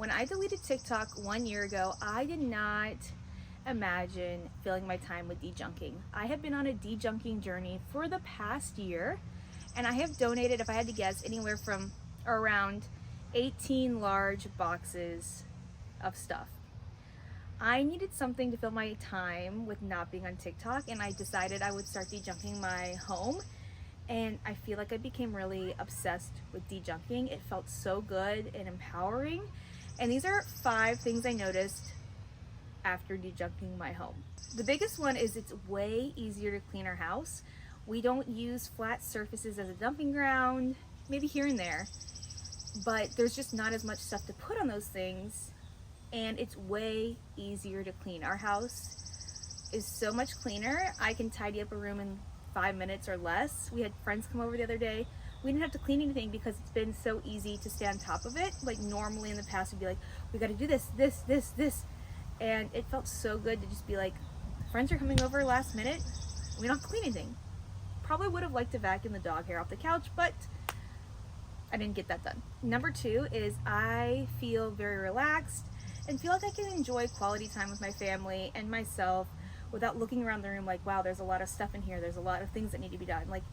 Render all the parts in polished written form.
When I deleted TikTok 1 year ago, I did not imagine filling my time with dejunking. I have been on a dejunking journey for the past year, and I have donated, if I had to guess, anywhere from around 18 large boxes of stuff. I needed something to fill my time with not being on TikTok, and I decided I would start dejunking my home. And I feel like I became really obsessed with dejunking. It felt so good and empowering. And these are 5 things I noticed after dejunking my home. The biggest one is it's way easier to clean our house. We don't use flat surfaces as a dumping ground, maybe here and there, but there's just not as much stuff to put on those things, and it's way easier to clean. Our house is so much cleaner. I can tidy up a room in 5 minutes or less. We had friends come over the other day. We didn't have to clean anything because it's been so easy to stay on top of it. Like normally in the past we'd be like, we got to do this, and it felt so good to just be like, friends are coming over last minute, we don't have to clean anything. Probably would have liked to vacuum the dog hair off the couch, but I didn't get that done. Number 2 is I feel very relaxed and feel like I can enjoy quality time with my family and myself without looking around the room like, wow, there's a lot of stuff in here, there's a lot of things that need to be done. Like,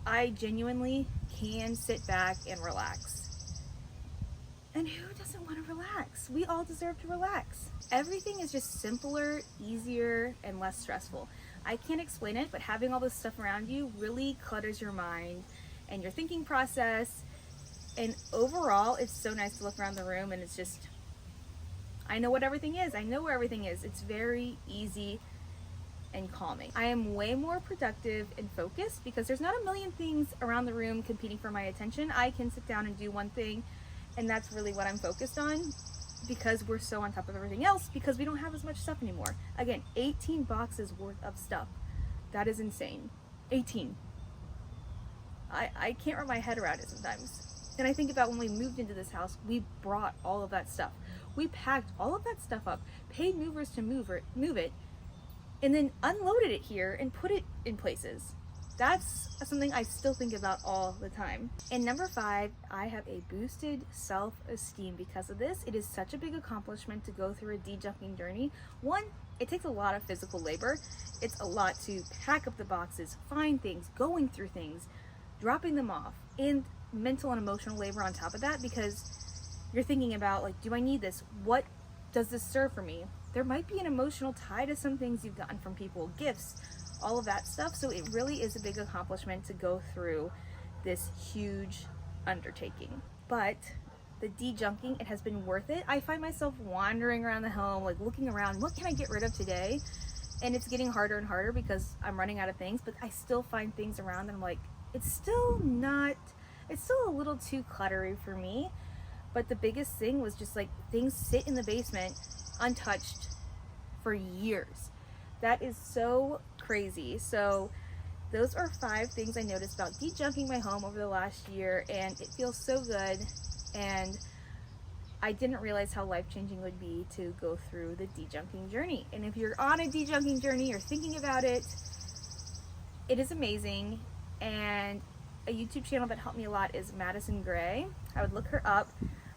I genuinely can sit back and relax. And who doesn't want to relax? We all deserve to relax. Everything is just simpler, easier, and less stressful. I can't explain it, but having all this stuff around you really clutters your mind and your thinking process. And overall, it's so nice to look around the room and it's just, I know what everything is. I know where everything is. It's very easy and calming. I am way more productive and focused because there's not a million things around the room competing for my attention. I can sit down and do one thing, and that's really what I'm focused on because we're so on top of everything else because we don't have as much stuff anymore. Again, 18 boxes worth of stuff. That is insane. 18. I can't wrap my head around it sometimes. And I think about when we moved into this house, we brought all of that stuff. We packed all of that stuff up, paid movers to move it, and then unloaded it here and put it in places. That's something I still think about all the time. And number 5, I have a boosted self-esteem because of this. It is such a big accomplishment to go through a dejunking journey. 1, it takes a lot of physical labor. It's a lot to pack up the boxes, find things, going through things, dropping them off, and mental and emotional labor on top of that because you're thinking about, like, do I need this? What does this serve for me? There might be an emotional tie to some things you've gotten from people, gifts, all of that stuff. So it really is a big accomplishment to go through this huge undertaking. But the dejunking, it has been worth it. I find myself wandering around the home, like looking around, what can I get rid of today? And it's getting harder and harder because I'm running out of things, but I still find things around and I'm like, it's still a little too cluttery for me. But the biggest thing was just like things sit in the basement untouched for years. That is so crazy. So those are 5 things I noticed about dejunking my home over the last year, and it feels so good. And I didn't realize how life-changing it would be to go through the dejunking journey. And if you're on a dejunking journey or thinking about it, it is amazing. And a YouTube channel that helped me a lot is Madison Gray. I would look her up.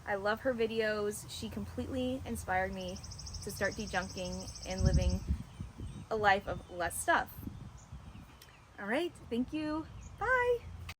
I love her videos. She completely inspired me to start dejunking and living a life of less stuff. All right, thank you. Bye.